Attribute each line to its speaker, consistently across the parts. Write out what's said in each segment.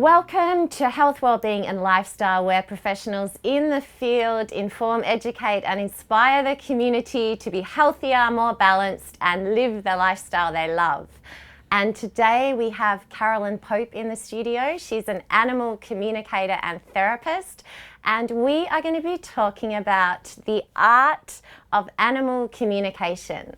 Speaker 1: Welcome to Health, Wellbeing and Lifestyle, where professionals in the field inform, educate and inspire the community to be healthier, more balanced and live the lifestyle they love. And today we have Carolyn Pope in the studio. She's an animal communicator and therapist, and we are going to be talking about the art of animal communication.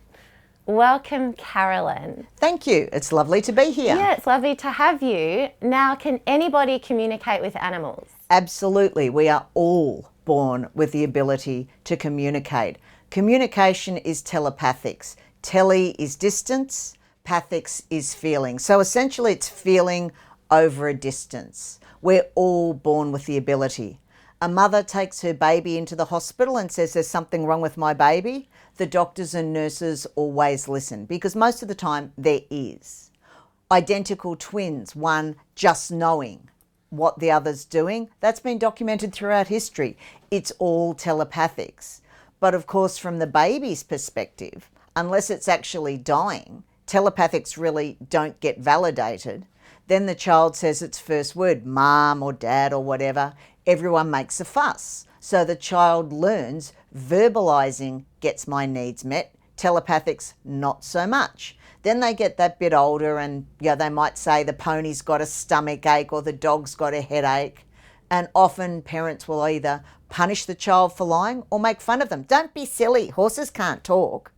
Speaker 1: Welcome, Carolyn.
Speaker 2: Thank you. It's lovely to be here.
Speaker 1: Yeah, it's lovely to have you. Now, can anybody communicate with animals?
Speaker 2: Absolutely. We are all born with the ability to communicate. Communication is telepathics. Tele is distance, pathics is feeling. So essentially it's feeling over a distance. We're all born with the ability. A mother takes her baby into the hospital and says there's something wrong with my baby. The doctors and nurses always listen because most of the time there is. Identical twins, one just knowing what the other's doing, that's been documented throughout history. It's all telepathics. But of course, from the baby's perspective, unless it's actually dying, telepathics really don't get validated. Then the child says its first word, mom or dad or whatever. Everyone makes a fuss. So the child learns verbalizing gets my needs met, telepathics not so much. Then they get that bit older and they might say the pony's got a stomach ache or the dog's got a headache. And often parents will either punish the child for lying or make fun of them. Don't be silly, horses can't talk.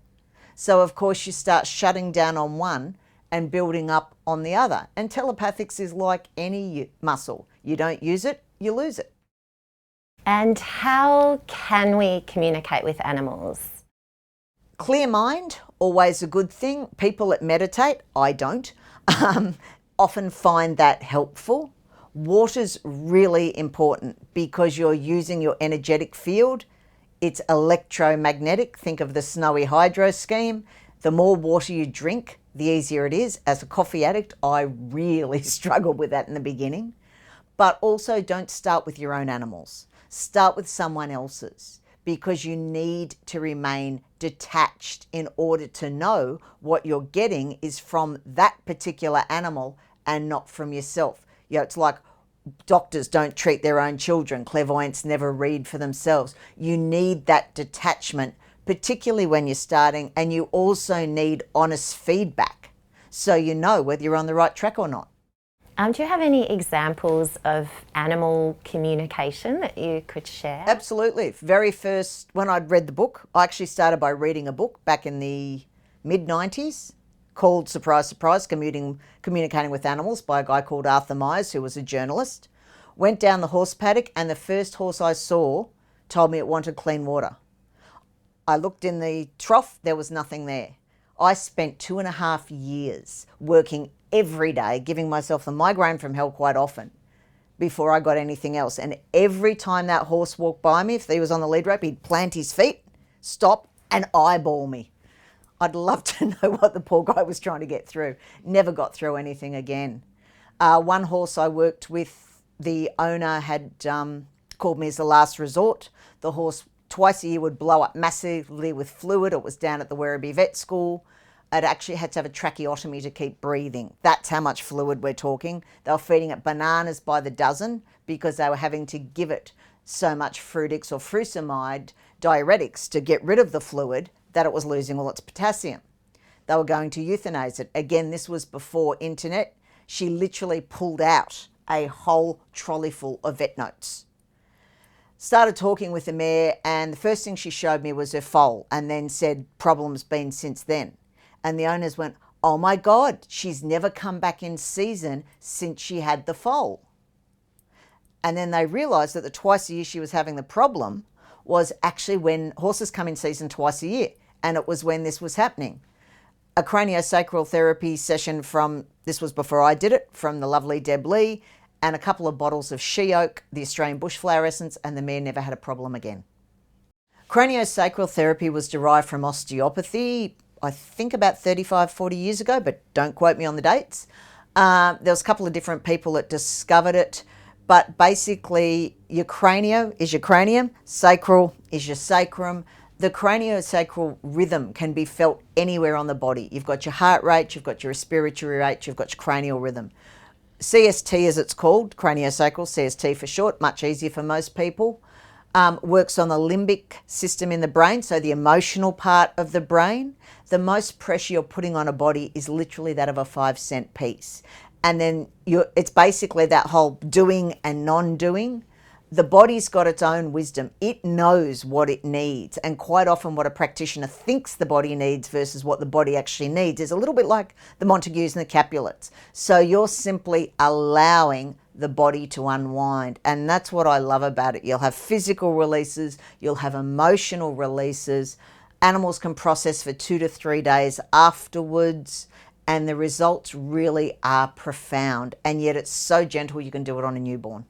Speaker 2: So of course you start shutting down on one and building up on the other. And telepathics is like any muscle. You don't use it, you lose it.
Speaker 1: And how can we communicate with animals?
Speaker 2: Clear mind, always a good thing. People that meditate, I don't, often find that helpful. Water's really important because you're using your energetic field. It's electromagnetic. Think of the snowy hydro scheme. The more water you drink, the easier it is. As a coffee addict, I really struggled with that in the beginning. But also don't start with your own animals. Start with someone else's because you need to remain detached in order to know what you're getting is from that particular animal and not from yourself. It's like doctors don't treat their own children. Clairvoyants never read for themselves. You need that detachment, particularly when you're starting, and you also need honest feedback so you know whether you're on the right track or not.
Speaker 1: Do you have any examples of animal communication that you could share?
Speaker 2: Absolutely. Very first, when I'd read the book, I actually started by reading a book back in the mid-90s called, surprise, surprise, Communicating with Animals by a guy called Arthur Myers, who was a journalist. Went down the horse paddock and the first horse I saw told me it wanted clean water. I looked in the trough, there was nothing there. I spent 2.5 years working every day, giving myself a migraine from hell quite often before I got anything else. And every time that horse walked by me, if he was on the lead rope, he'd plant his feet, stop and eyeball me. I'd love to know what the poor guy was trying to get through. Never got through anything again. One horse I worked with, the owner had called me as the last resort. The horse twice a year would blow up massively with fluid. It was down at the Werribee Vet School. It actually had to have a tracheotomy to keep breathing. That's how much fluid we're talking. They were feeding it bananas by the dozen because they were having to give it so much Frutix or furosemide diuretics to get rid of the fluid that it was losing all its potassium. They were going to euthanize it. Again, this was before internet. She literally pulled out a whole trolley full of vet notes. Started talking with the mare and the first thing she showed me was her foal and then said, problem's been since then. And the owners went, oh my God, she's never come back in season since she had the foal. And then they realised that the twice a year she was having the problem was actually when horses come in season twice a year. And it was when this was happening. A craniosacral therapy session this was before I did it, from the lovely Deb Lee, and a couple of bottles of she oak, the Australian bushflower essence, and the mare never had a problem again. Craniosacral therapy was derived from osteopathy, I think about 35, 40 years ago, but don't quote me on the dates. There was a couple of different people that discovered it, but basically your cranio is your cranium, sacral is your sacrum. The craniosacral rhythm can be felt anywhere on the body. You've got your heart rate, you've got your respiratory rate, you've got your cranial rhythm. CST, as it's called, craniosacral, CST for short, much easier for most people, works on the limbic system in the brain, so the emotional part of the brain. The most pressure you're putting on a body is literally that of a 5-cent piece. And then it's basically that whole doing and non-doing. The body's got its own wisdom. It knows what it needs. And quite often what a practitioner thinks the body needs versus what the body actually needs is a little bit like the Montagues and the Capulets. So you're simply allowing the body to unwind. And that's what I love about it. You'll have physical releases. You'll have emotional releases. Animals can process for 2 to 3 days afterwards. And the results really are profound. And yet it's so gentle you can do it on a newborn.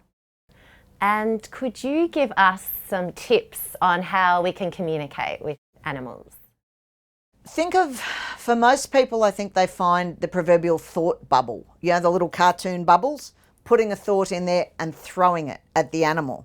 Speaker 1: And could you give us some tips on how we can communicate with animals?
Speaker 2: Think of, for most people, I think they find the proverbial thought bubble, you know, the little cartoon bubbles, putting a thought in there and throwing it at the animal.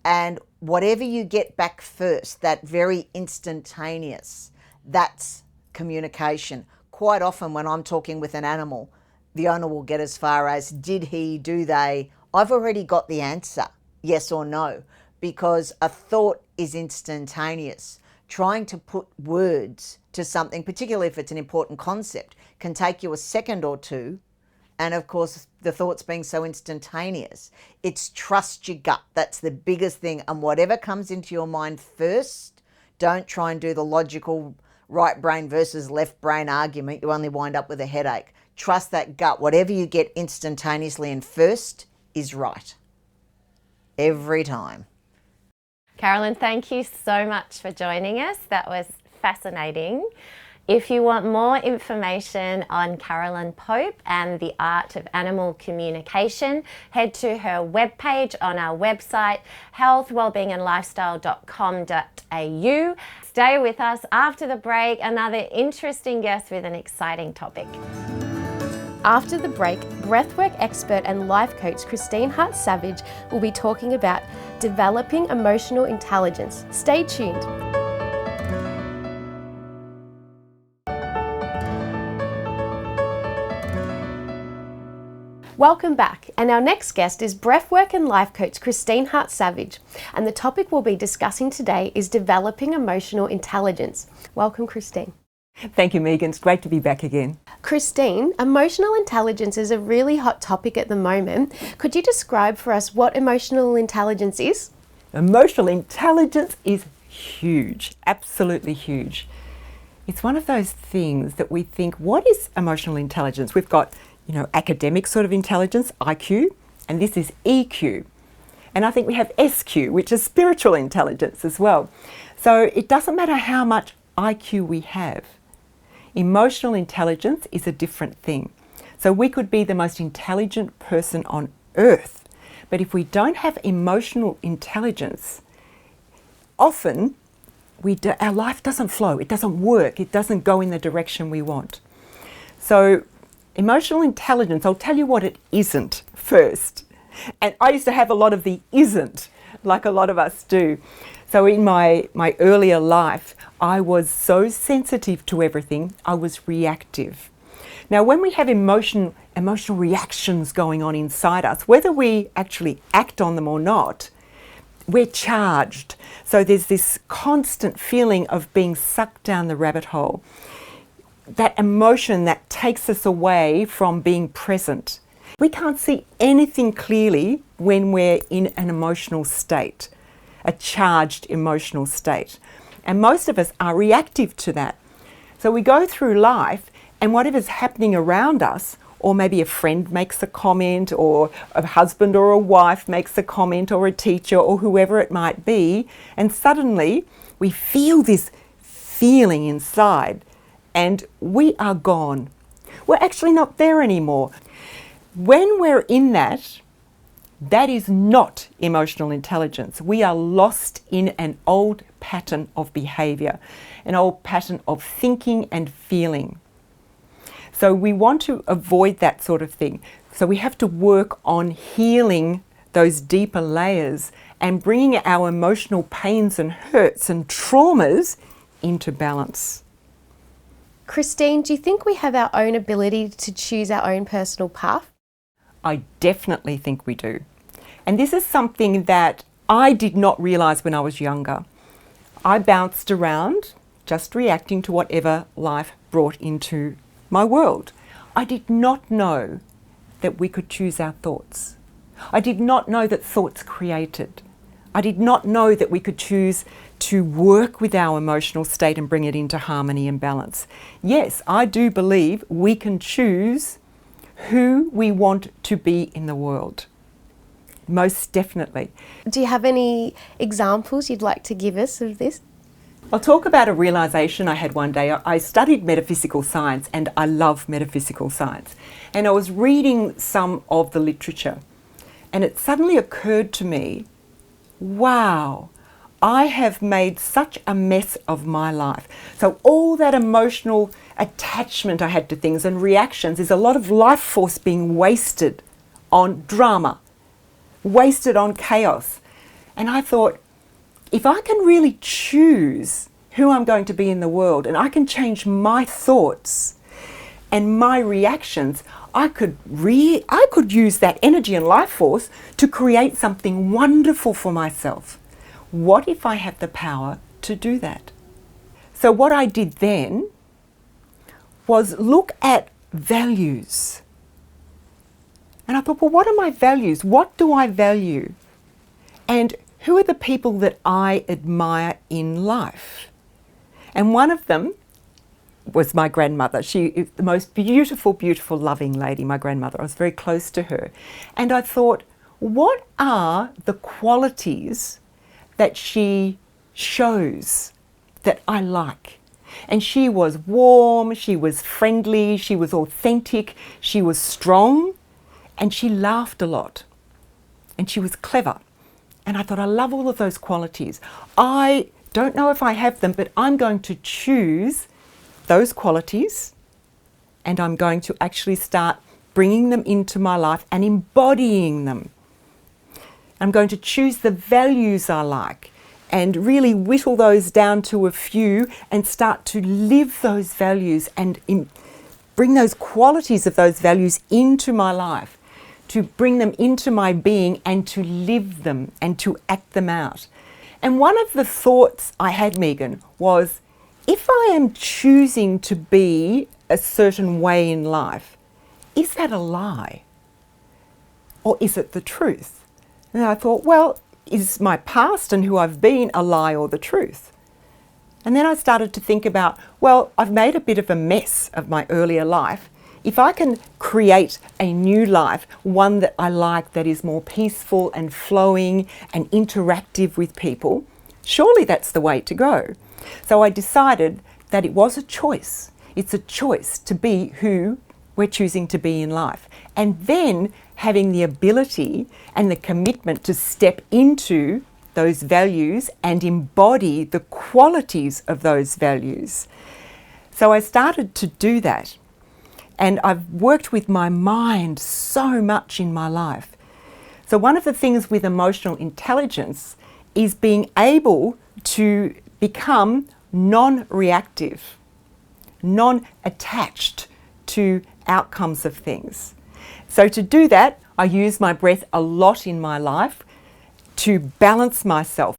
Speaker 2: And whatever you get back first, that very instantaneous, that's communication. Quite often when I'm talking with an animal, the owner will get as far as, did he, do they? I've already got the answer, yes or no, because a thought is instantaneous. Trying to put words to something, particularly if it's an important concept, can take you a second or two. And of course, the thoughts being so instantaneous, it's trust your gut. That's the biggest thing. And whatever comes into your mind first, don't try and do the logical right brain versus left brain argument. You only wind up with a headache. Trust that gut. Whatever you get instantaneously and first is right. Every time.
Speaker 1: Carolyn, thank you so much for joining us. That was fascinating. If you want more information on Carolyn Pope and the art of animal communication, head to her webpage on our website, healthwellbeingandlifestyle.com.au. Stay with us after the break, another interesting guest with an exciting topic.
Speaker 3: After the break, breathwork expert and life coach Christine Hart-Savage will be talking about developing emotional intelligence. Stay tuned. Welcome back, and our next guest is breathwork and life coach Christine Hart-Savage, and the topic we'll be discussing today is developing emotional intelligence. Welcome, Christine.
Speaker 4: Thank you, Megan. It's great to be back again.
Speaker 3: Christine, emotional intelligence is a really hot topic at the moment. Could you describe for us what emotional intelligence is?
Speaker 4: Emotional intelligence is huge, absolutely huge. It's one of those things that we think, what is emotional intelligence? We've got, academic sort of intelligence, IQ, and this is EQ. And I think we have SQ, which is spiritual intelligence as well. So it doesn't matter how much IQ we have. Emotional intelligence is a different thing. So we could be the most intelligent person on earth, but if we don't have emotional intelligence, often our life doesn't flow, it doesn't work, it doesn't go in the direction we want. So emotional intelligence, I'll tell you what it isn't first. And I used to have a lot of the isn't, like a lot of us do. So in my earlier life, I was so sensitive to everything, I was reactive. Now, when we have emotional reactions going on inside us, whether we actually act on them or not, we're charged. So there's this constant feeling of being sucked down the rabbit hole. That emotion that takes us away from being present. We can't see anything clearly when we're in an emotional state, a charged emotional state. And most of us are reactive to that. So we go through life and whatever's happening around us, or maybe a friend makes a comment, or a husband or a wife makes a comment, or a teacher, or whoever it might be, and suddenly we feel this feeling inside and we are gone. We're actually not there anymore. When we're in that is not emotional intelligence. We are lost in an old pattern of behaviour, an old pattern of thinking and feeling. So we want to avoid that sort of thing. So we have to work on healing those deeper layers and bringing our emotional pains and hurts and traumas into balance.
Speaker 3: Christine, do you think we have our own ability to choose our own personal path?
Speaker 4: I definitely think we do. And this is something that I did not realise when I was younger. I bounced around, just reacting to whatever life brought into my world. I did not know that we could choose our thoughts. I did not know that thoughts created. I did not know that we could choose to work with our emotional state and bring it into harmony and balance. Yes, I do believe we can choose who we want to be in the world. Most definitely.
Speaker 3: Do you have any examples you'd like to give us of this?
Speaker 4: I'll talk about a realisation I had one day. I studied metaphysical science and I love metaphysical science. And I was reading some of the literature and it suddenly occurred to me, wow, I have made such a mess of my life. So all that emotional attachment I had to things and reactions is a lot of life force being wasted on drama, wasted on chaos. And I thought, if I can really choose who I'm going to be in the world and I can change my thoughts and my reactions, I could use that energy and life force to create something wonderful for myself. What if I have the power to do that? So what I did then was look at values. And I thought, well, what are my values? What do I value? And who are the people that I admire in life? And one of them was my grandmother. She is the most beautiful, beautiful, loving lady, my grandmother. I was very close to her. And I thought, what are the qualities that she shows that I like? And she was warm, she was friendly, she was authentic, she was strong, and she laughed a lot. And she was clever. And I thought, I love all of those qualities. I don't know if I have them, but I'm going to choose those qualities and I'm going to actually start bringing them into my life and embodying them. I'm going to choose the values I like and really whittle those down to a few and start to live those values and bring those qualities of those values into my life, to bring them into my being and to live them and to act them out. And one of the thoughts I had, Megan, was if I am choosing to be a certain way in life, is that a lie? Or is it the truth? And I thought, well, is my past and who I've been a lie or the truth? And then I started to think about, well, I've made a bit of a mess of my earlier life. If I can create a new life, one that I like, that is more peaceful and flowing and interactive with people, surely that's the way to go. So I decided that it was a choice. It's a choice to be who we're choosing to be in life. And then having the ability and the commitment to step into those values and embody the qualities of those values. So I started to do that. And I've worked with my mind so much in my life. So one of the things with emotional intelligence is being able to become non-reactive, non-attached to outcomes of things. So to do that, I use my breath a lot in my life to balance myself.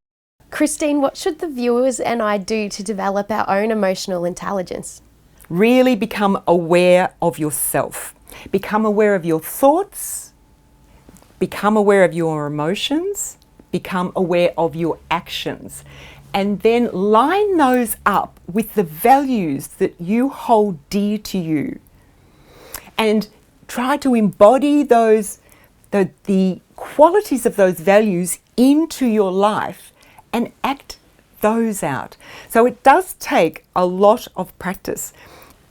Speaker 3: Christine, what should the viewers and I do to develop our own emotional intelligence?
Speaker 4: Really become aware of yourself. Become aware of your thoughts. Become aware of your emotions. Become aware of your actions. And then line those up with the values that you hold dear to you. And try to embody those, the qualities of those values into your life and act those out. So it does take a lot of practice.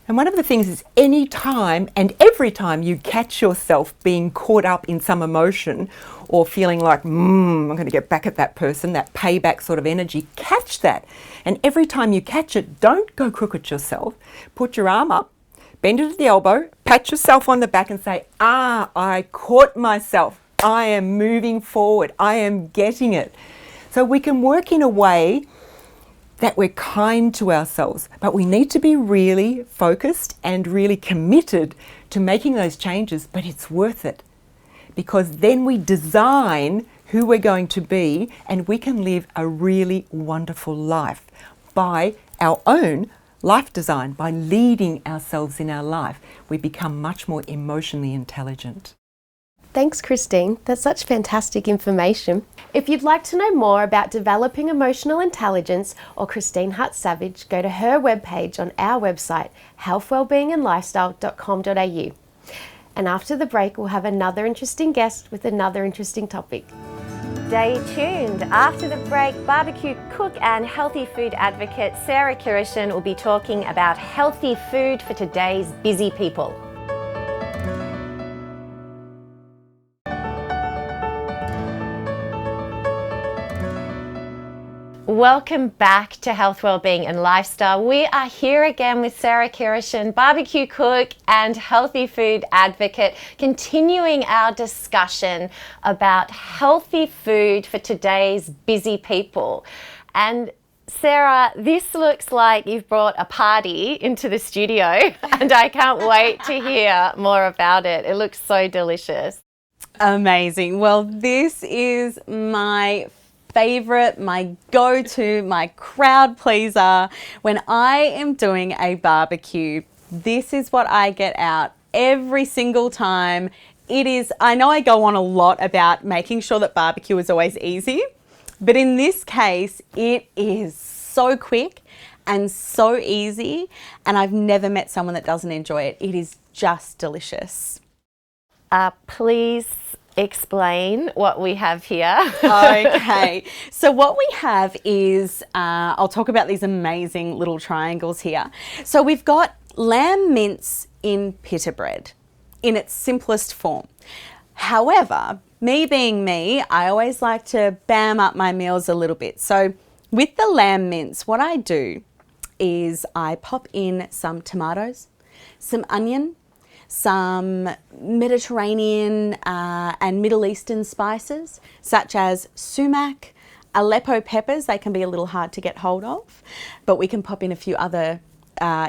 Speaker 4: And one of the things is any time and every time you catch yourself being caught up in some emotion or feeling like, I'm going to get back at that person, that payback sort of energy, catch that. And every time you catch it, don't go crooked yourself. Put your arm up, bend it at the elbow, pat yourself on the back and say, I caught myself. I am moving forward. I am getting it. So we can work in a way that we're kind to ourselves, but we need to be really focused and really committed to making those changes, but it's worth it. because then we design who we're going to be and we can live a really wonderful life by our own life design, by leading ourselves in our life. We become much more emotionally intelligent.
Speaker 3: Thanks, Christine. That's such fantastic information. If you'd like to know more about developing emotional intelligence or Christine Hart-Savage, go to her webpage on our website, healthwellbeingandlifestyle.com.au. And after the break, we'll have another interesting guest with another interesting topic.
Speaker 1: Stay tuned. After the break, barbecue cook and healthy food advocate Sarah Kiryshin will be talking about healthy food for today's busy people. Welcome back to Health, Wellbeing and Lifestyle. We are here again with Sarah Kiryshin, barbecue cook and healthy food advocate, continuing our discussion about healthy food for today's busy people. And Sarah, this looks like you've brought a party into the studio and I can't wait to hear more about it. It looks so delicious.
Speaker 5: Amazing. Well, this is my favorite, my go-to, my crowd pleaser. When I am doing a barbecue, this is what I get out every single time. It is, I know I go on a lot about making sure that barbecue is always easy, but in this case, it is so quick and so easy, and I've never met someone that doesn't enjoy it. It is just delicious.
Speaker 1: Please explain what we have here.
Speaker 5: Okay, so what we have is, I'll talk about these amazing little triangles here. So we've got lamb mince in pita bread in its simplest form. However, me being me, I always like to bam up my meals a little bit. So with the lamb mince, what I do is I pop in some tomatoes, some onion, some Mediterranean and Middle Eastern spices such as sumac, Aleppo peppers. They can be a little hard to get hold of, but we can pop in a few other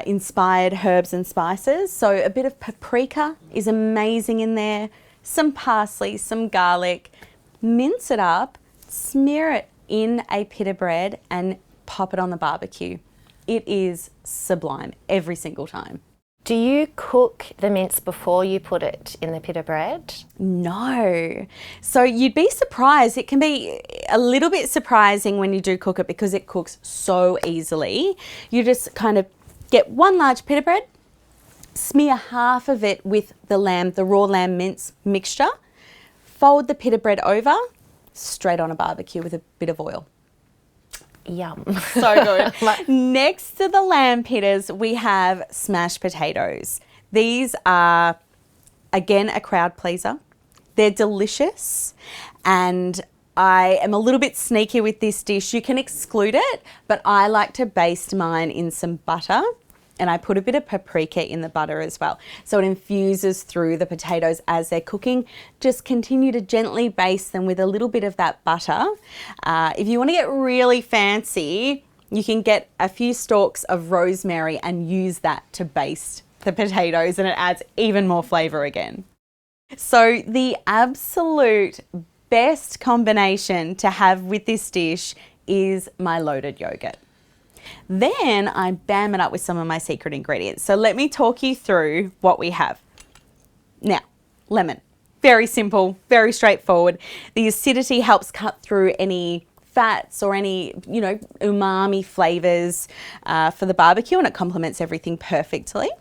Speaker 5: inspired herbs and spices. So a bit of paprika is amazing in there, some parsley, some garlic. Mince it up, smear it in a pita bread and pop it on the barbecue. It is sublime every single time.
Speaker 1: Do you cook the mince before you put it in the pita bread?
Speaker 5: No. So you'd be surprised. It can be a little bit surprising when you do cook it because it cooks so easily. You just kind of get one large pita bread, smear half of it with the raw lamb mince mixture, fold the pita bread over, straight on a barbecue with a bit of oil.
Speaker 1: Yum.
Speaker 5: So good. Next to the lamb pitas, we have smashed potatoes. These are, again, a crowd pleaser. They're delicious, and I am a little bit sneaky with this dish. You can exclude it, but I like to baste mine in some butter, and I put a bit of paprika in the butter as well. So it infuses through the potatoes as they're cooking. Just continue to gently baste them with a little bit of that butter. If you want to get really fancy, you can get a few stalks of rosemary and use that to baste the potatoes, and it adds even more flavor again. So the absolute best combination to have with this dish is my loaded yogurt. Then I bam it up with some of my secret ingredients. So let me talk you through what we have. Now, lemon. Very simple, very straightforward. The acidity helps cut through any fats or any, umami flavors for the barbecue, and it complements everything perfectly.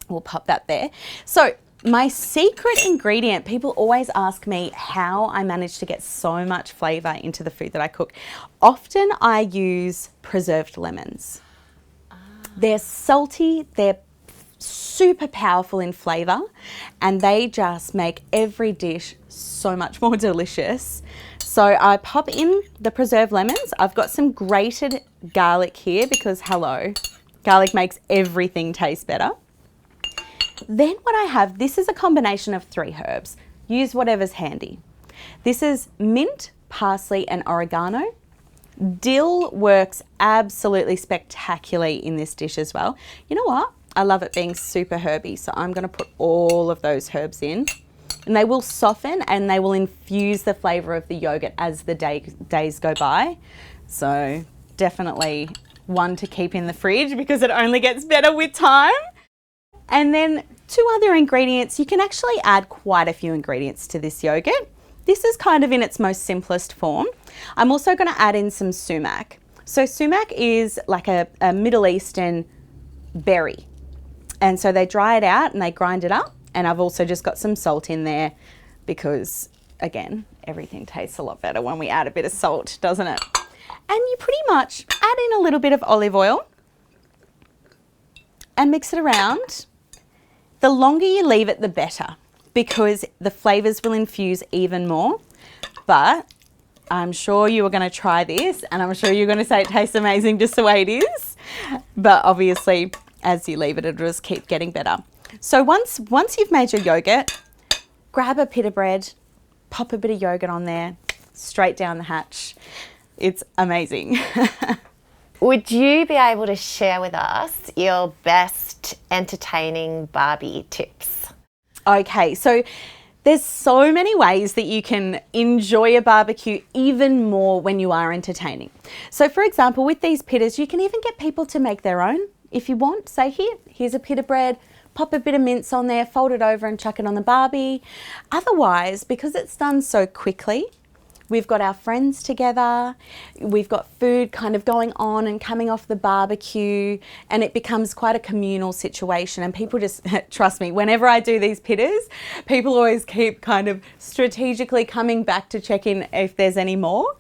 Speaker 5: We'll pop that there. So my secret ingredient, people always ask me how I manage to get so much flavor into the food that I cook. Often I use preserved lemons. They're salty, they're super powerful in flavor, and they just make every dish so much more delicious. So I pop in the preserved lemons. I've got some grated garlic here because, hello, garlic makes everything taste better. Then what I have, this is a combination of 3 herbs. Use whatever's handy. This is mint, parsley and oregano. Dill works absolutely spectacularly in this dish as well. You know what? I love it being super herby, so I'm going to put all of those herbs in. and they will soften and they will infuse the flavour of the yogurt as the days go by. So definitely one to keep in the fridge because it only gets better with time. And then 2 other ingredients. You can actually add quite a few ingredients to this yogurt. This is kind of in its most simplest form. I'm also going to add in some sumac. So sumac is like a Middle Eastern berry. And so they dry it out and they grind it up. And I've also just got some salt in there because, again, everything tastes a lot better when we add a bit of salt, doesn't it? And you pretty much add in a little bit of olive oil and mix it around. The longer you leave it, the better, because the flavours will infuse even more. But I'm sure you are going to try this and I'm sure you're going to say it tastes amazing just the way it is. But obviously, as you leave it, it'll just keep getting better. So once you've made your yogurt, grab a pita bread, pop a bit of yogurt on there, straight down the hatch. It's amazing.
Speaker 1: Would you be able to share with us your best entertaining Barbie tips?
Speaker 5: Okay, so there's so many ways that you can enjoy a barbecue even more when you are entertaining. So for example, with these pitas, you can even get people to make their own if you want. Say, here's a pita bread, pop a bit of mince on there, fold it over and chuck it on the Barbie. Otherwise, because it's done so quickly, we've got our friends together, we've got food kind of going on and coming off the barbecue, and it becomes quite a communal situation. And people just, trust me, whenever I do these pitas, people always keep kind of strategically coming back to check in if there's any more.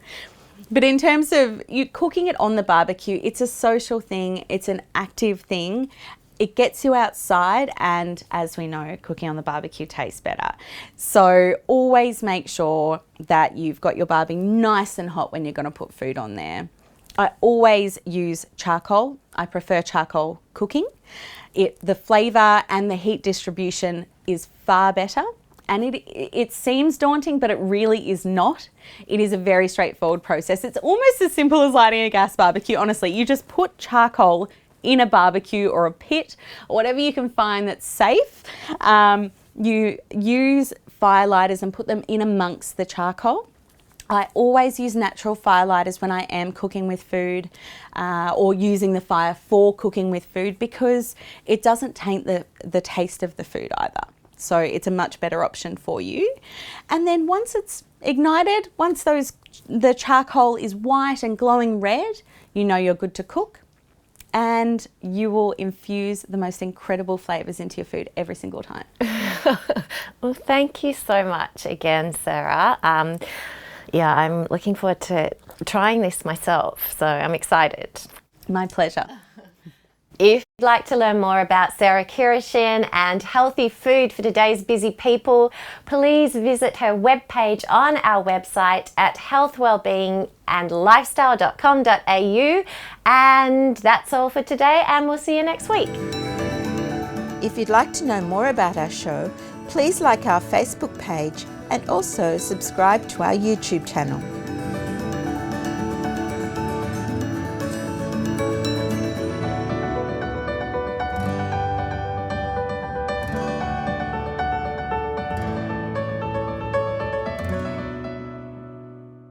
Speaker 5: But in terms of you cooking it on the barbecue, it's a social thing, it's an active thing. It gets you outside, and as we know, cooking on the barbecue tastes better. So always make sure that you've got your Barbie nice and hot when you're going to put food on there. I always use charcoal. I prefer charcoal cooking. The flavour and the heat distribution is far better. And it seems daunting, but it really is not. It is a very straightforward process. It's almost as simple as lighting a gas barbecue. Honestly, you just put charcoal in a barbecue or a pit, or whatever you can find that's safe. You use fire lighters and put them in amongst the charcoal. I always use natural fire lighters when I am cooking with food or using the fire for cooking with food, because it doesn't taint the taste of the food either. So it's a much better option for you. And then once it's ignited, once the charcoal is white and glowing red, you know you're good to cook. And you will infuse the most incredible flavours into your food every single time.
Speaker 1: Well, thank you so much again, Sarah. Yeah, I'm looking forward to trying this myself, so I'm excited.
Speaker 5: My pleasure.
Speaker 1: If you'd like to learn more about Sarah Kiryshin and healthy food for today's busy people, please visit her webpage on our website at healthwellbeingandlifestyle.com.au. And that's all for today, and we'll see you next week.
Speaker 6: If you'd like to know more about our show, please like our Facebook page and also subscribe to our YouTube channel.